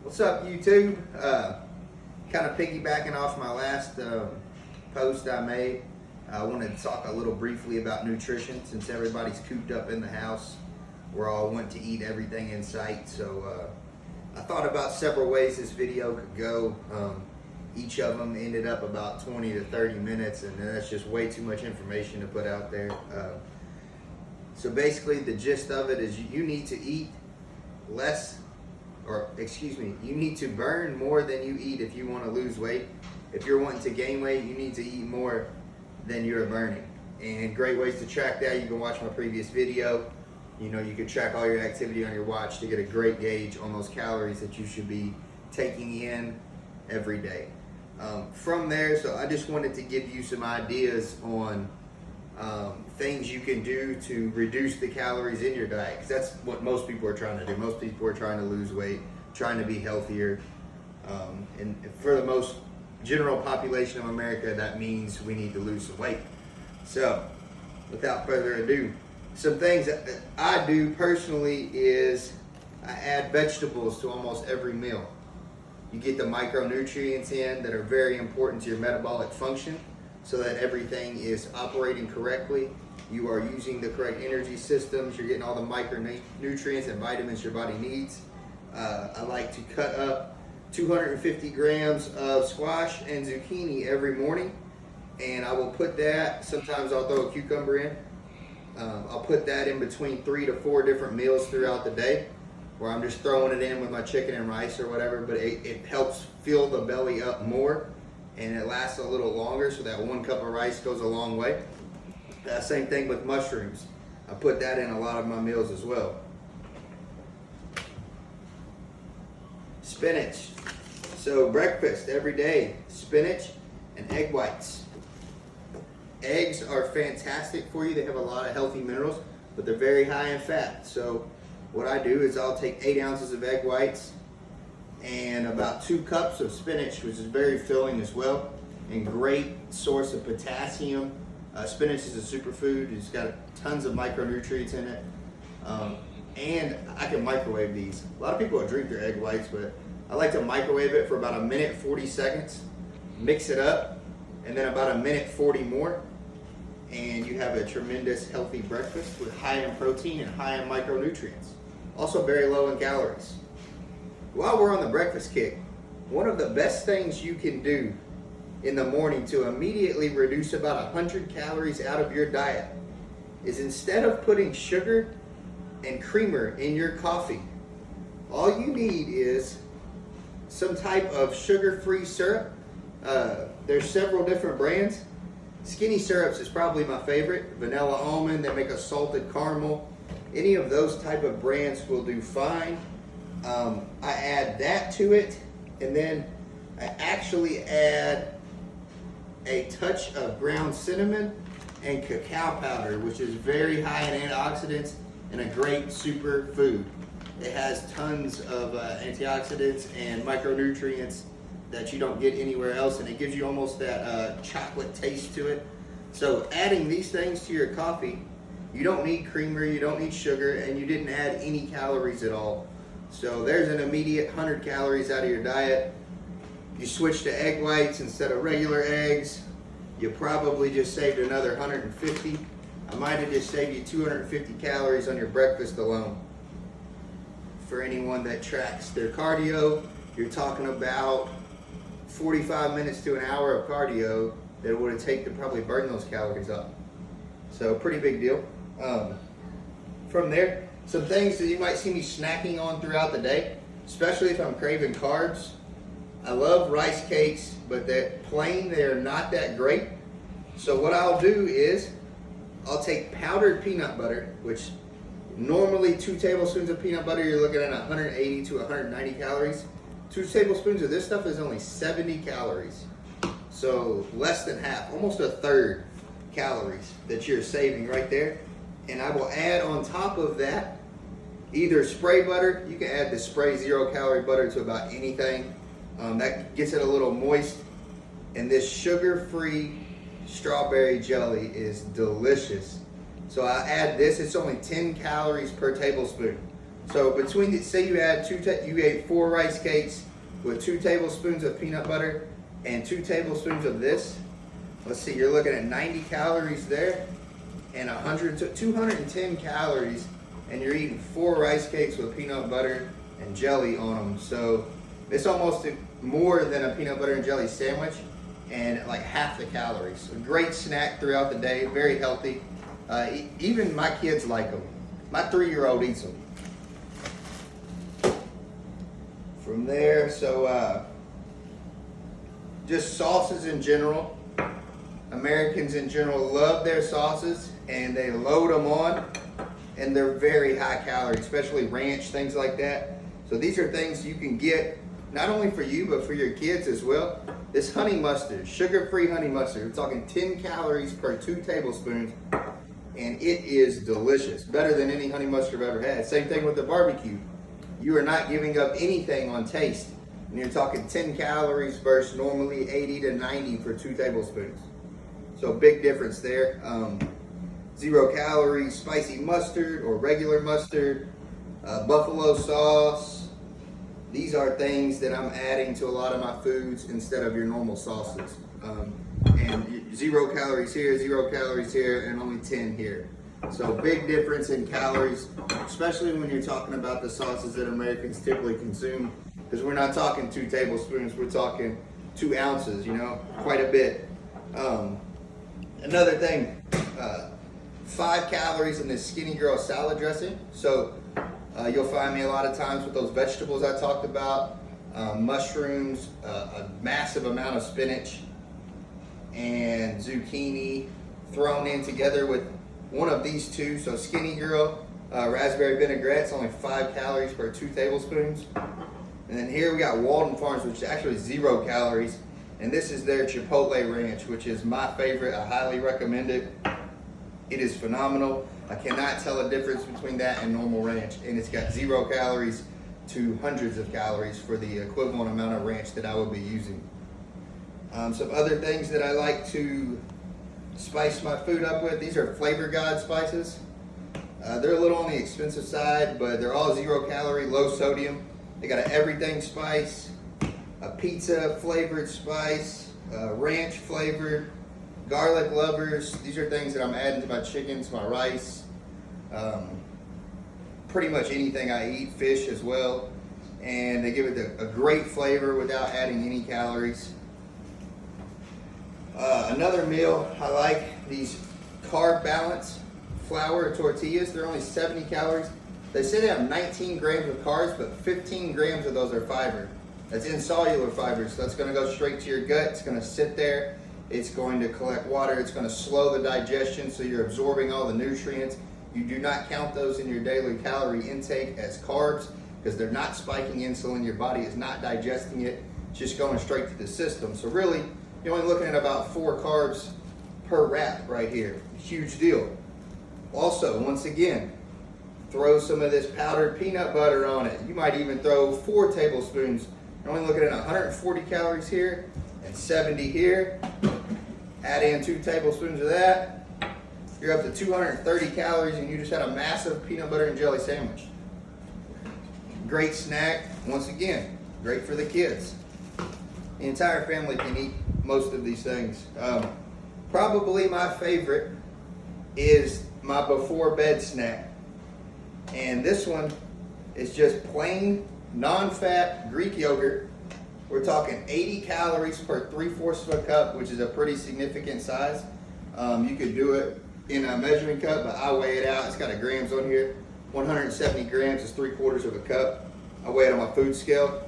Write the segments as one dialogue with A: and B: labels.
A: What's up, YouTube? Kind of piggybacking off my last post I made. I wanted to talk a little briefly about nutrition since everybody's cooped up in the house. We're all want to eat everything in sight, so I thought about several ways this video could go. Each of them ended up about 20 to 30 minutes, and that's just way too much information to put out there. So basically, the gist of it is you need to eat less, you need to burn more than you eat if you want to lose weight. If you're wanting to gain weight, you need to eat more than you're burning. And great ways to track that, you can watch my previous video. You know, you can track all your activity on your watch to get a great gauge on those calories that you should be taking in every day. From there, so I just wanted to give you some ideas on things you can do to reduce the calories in your diet, because that's what most people are trying to do. Most people are trying to lose weight, trying to be healthier, and for the most general population of America, that means we need to lose some weight. So without further ado, some things that I do personally is I add vegetables to almost every meal. You get the micronutrients in that are very important to your metabolic function so that everything is operating correctly. You are using the correct energy systems. You're getting all the micronutrients and vitamins your body needs. I like to cut up 250 grams of squash and zucchini every morning, and I will put that, sometimes I'll throw a cucumber in. I'll put that in between 3 to 4 different meals throughout the day, where I'm just throwing it in with my chicken and rice or whatever, but it helps fill the belly up more, and it lasts a little longer, so that 1 cup of rice goes a long way. Same thing with mushrooms. I put that in a lot of my meals as well. Spinach. So breakfast every day, spinach and egg whites. Eggs are fantastic for you. They have a lot of healthy minerals, but they're very high in fat. So what I do is I'll take 8 ounces of egg whites and about 2 cups of spinach, which is very filling as well, and great source of potassium. Spinach is a superfood. It's got tons of micronutrients in it. And I can microwave these. A lot of people drink their egg whites, but I like to microwave it for about 1 minute 40 seconds, mix it up, and then about 1 minute 40 more, and you have a tremendous healthy breakfast with high in protein and high in micronutrients. Also very low in calories. While we're on the breakfast kick, one of the best things you can do in the morning to immediately reduce about 100 calories out of your diet is, instead of putting sugar and creamer in your coffee, all you need is some type of sugar-free syrup. There's several different brands. Skinny Syrups is probably my favorite. Vanilla almond, they make a salted caramel. Any of those type of brands will do fine. I add that to it, and then I actually add a touch of ground cinnamon and cacao powder, which is very high in antioxidants and a great super food. It has tons of antioxidants and micronutrients that you don't get anywhere else, and it gives you almost that chocolate taste to it. So adding these things to your coffee, you don't need creamer, you don't need sugar, and you didn't add any calories at all. So there's an immediate 100 calories out of your diet. You switch to egg whites instead of regular eggs, you probably just saved another 150. I might have just saved you 250 calories on your breakfast alone. For anyone that tracks their cardio, you're talking about 45 minutes to an hour of cardio that it would take to probably burn those calories up. So pretty big deal. From there, some things that you might see me snacking on throughout the day, especially if I'm craving carbs. I love rice cakes, but they're plain, they're not that great. So what I'll do is I'll take powdered peanut butter, which normally 2 tablespoons of peanut butter, you're looking at 180 to 190 calories. 2 tablespoons of this stuff is only 70 calories. So less than half, almost a third calories that you're saving right there. And I will add on top of that either spray butter. You can add the spray 0-calorie butter to about anything. That gets it a little moist. And this sugar-free strawberry jelly is delicious. So I add this, it's only 10 calories per tablespoon. So between the, say you add you ate 4 rice cakes with 2 tablespoons of peanut butter and 2 tablespoons of this. Let's see, you're looking at 90 calories there and 100 to 210 calories, and you're eating 4 rice cakes with peanut butter and jelly on them. So it's almost more than a peanut butter and jelly sandwich, and like half the calories. A great snack throughout the day, very healthy. Even my kids like them. My 3-year-old eats them. From there, so just sauces in general. Americans in general love their sauces, and they load them on, and they're very high calorie, especially ranch, things like that. So these are things you can get not only for you, but for your kids as well. This honey mustard, sugar-free honey mustard, we're talking 10 calories per 2 tablespoons, and it is delicious. Better than any honey mustard I've ever had. Same thing with the barbecue. You are not giving up anything on taste. And you're talking 10 calories versus normally 80 to 90 for 2 tablespoons. So big difference there. 0 calories, spicy mustard or regular mustard, buffalo sauce. These are things that I'm adding to a lot of my foods instead of your normal sauces. And 0 calories here, 0 calories here, and only 10 here. So big difference in calories, especially when you're talking about the sauces that Americans typically consume, because we're not talking 2 tablespoons, we're talking 2 ounces, you know, quite a bit. Another thing, 5 calories in this Skinny Girl salad dressing. So you'll find me a lot of times with those vegetables I talked about, mushrooms, a massive amount of spinach, and zucchini thrown in together with one of these 2. So Skinny Girl raspberry vinaigrette, it's only 5 calories per 2 tablespoons. And then here we got Walden Farms, which is actually 0 calories. And this is their Chipotle Ranch, which is my favorite. I highly recommend it. It is phenomenal. I cannot tell a difference between that and normal ranch. And it's got 0 calories to hundreds of calories for the equivalent amount of ranch that I would be using. Some other things that I like to spice my food up with, these are Flavor God spices. They're a little on the expensive side, but they're all 0 calorie, low sodium. They got an everything spice, a pizza flavored spice, ranch flavored, garlic lovers. These are things that I'm adding to my chicken, to my rice, pretty much anything I eat, fish as well. And they give it a great flavor without adding any calories. Another meal, I like these Carb Balance flour tortillas. They're only 70 calories. They say they have 19 grams of carbs, but 15 grams of those are fiber. That's insoluble fiber, so that's gonna go straight to your gut. It's gonna sit there. It's going to collect water. It's gonna slow the digestion, so you're absorbing all the nutrients. You do not count those in your daily calorie intake as carbs, because they're not spiking insulin. Your body is not digesting it. It's just going straight to the system. So really, you're only looking at about 4 carbs per wrap right here. Huge deal. Also, once again, throw some of this powdered peanut butter on it. You might even throw 4 tablespoons. You're only looking at 140 calories here and 70 here. Add in 2 tablespoons of that. You're up to 230 calories, and you just had a massive peanut butter and jelly sandwich. Great snack. Once again, great for the kids. The entire family can eat most of these things. Probably my favorite is my before bed snack. And this one is just plain, non-fat Greek yogurt. We're talking 80 calories per 3/4 of a cup, which is a pretty significant size. You could do it in a measuring cup, but I weigh it out. It's got a grams on here. 170 grams is 3/4 of a cup. I weigh it on my food scale.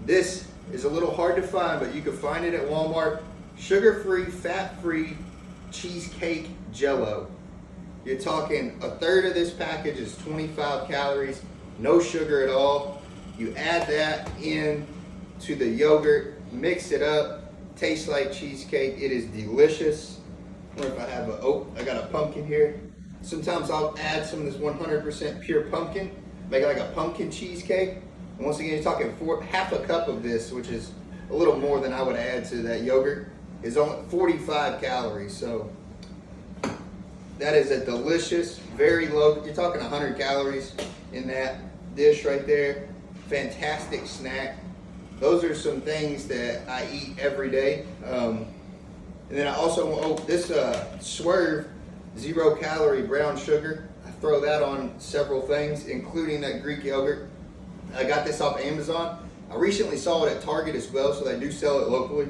A: This is a little hard to find, but you can find it at Walmart. Sugar-free, fat-free cheesecake Jello. You're talking a third of this package is 25 calories, no sugar at all. You add that in to the yogurt, mix it up, tastes like cheesecake. It is delicious. I wonder if I have I got a pumpkin here. Sometimes I'll add some of this 100% pure pumpkin, make it like a pumpkin cheesecake. And once again, you're talking half a cup of this, which is a little more than I would add to that yogurt, is only 45 calories. So that is a delicious, very low, you're talking 100 calories. in that dish right there. Fantastic snack. Those are some things that I eat every day. And then I also, this Swerve 0 calorie brown sugar. I throw that on several things, including that Greek yogurt. I got this off Amazon. I recently saw it at Target as well, so they do sell it locally.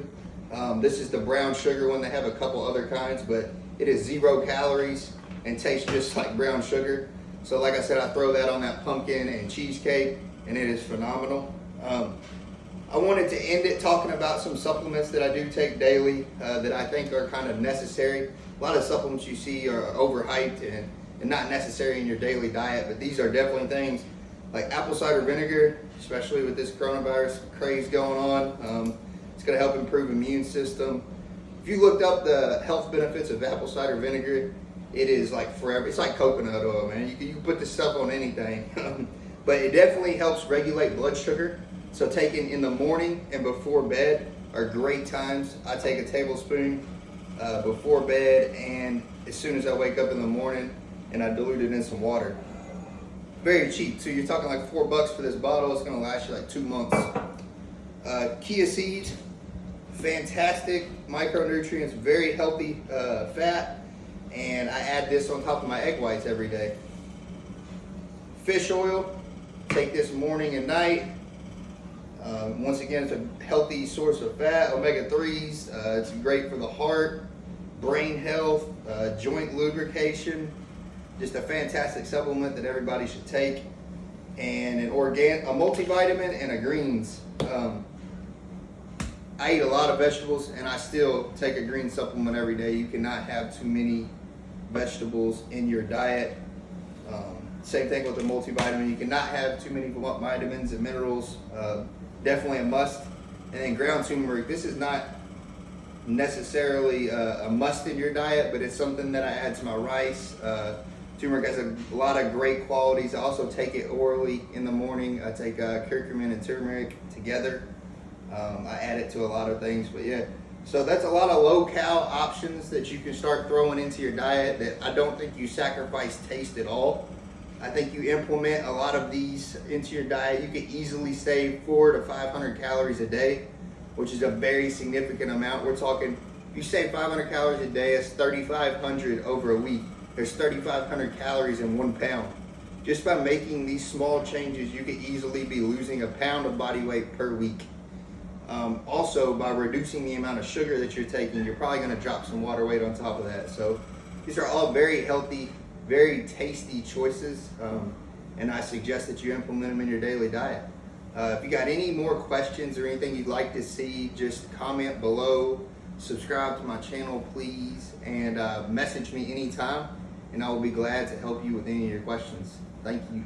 A: This is the brown sugar one. They have a couple other kinds, but it is 0 calories and tastes just like brown sugar. So like I said, I throw that on that pumpkin and cheesecake, and it is phenomenal. I wanted to end it talking about some supplements that I do take daily that I think are kind of necessary. A lot of supplements you see are overhyped and not necessary in your daily diet, but these are definitely things like apple cider vinegar, especially with this coronavirus craze going on. It's going to help improve immune system. If you looked up the health benefits of apple cider vinegar, it is like forever. It's like coconut oil, man. You can put this stuff on anything. But it definitely helps regulate blood sugar. So taking in the morning and before bed are great times. I take a tablespoon before bed and as soon as I wake up in the morning, and I dilute it in some water. Very cheap. So you're talking like $4 for this bottle. It's going to last you like 2 months. Chia seeds, fantastic micronutrients, very healthy fat, and I add this on top of my egg whites every day. Fish oil, take this morning and night. Once again, it's a healthy source of fat, omega-3s. It's great for the heart, brain health, joint lubrication. Just a fantastic supplement that everybody should take. And a multivitamin and a greens. I eat a lot of vegetables and I still take a green supplement every day. You cannot have too many vegetables in your diet. Same thing with the multivitamin. You cannot have too many vitamins and minerals. Definitely a must. And then ground turmeric. This is not necessarily a must in your diet, but it's something that I add to my rice. Turmeric has a lot of great qualities. I also take it orally in the morning. I take curcumin and turmeric together. I add it to a lot of things, but yeah. So that's a lot of low-cal options that you can start throwing into your diet that I don't think you sacrifice taste at all. I think you implement a lot of these into your diet. You can easily save 400 to 500 calories a day, which is a very significant amount. We're talking, if you save 500 calories a day, it's 3,500 over a week. There's 3,500 calories in 1 pound. Just by making these small changes, you could easily be losing a pound of body weight per week. Also, by reducing the amount of sugar that you're taking, you're probably going to drop some water weight on top of that. So these are all very healthy, very tasty choices, and I suggest that you implement them in your daily diet. If you got any more questions or anything you'd like to see, just comment below, subscribe to my channel please, and message me anytime, and I will be glad to help you with any of your questions. Thank you.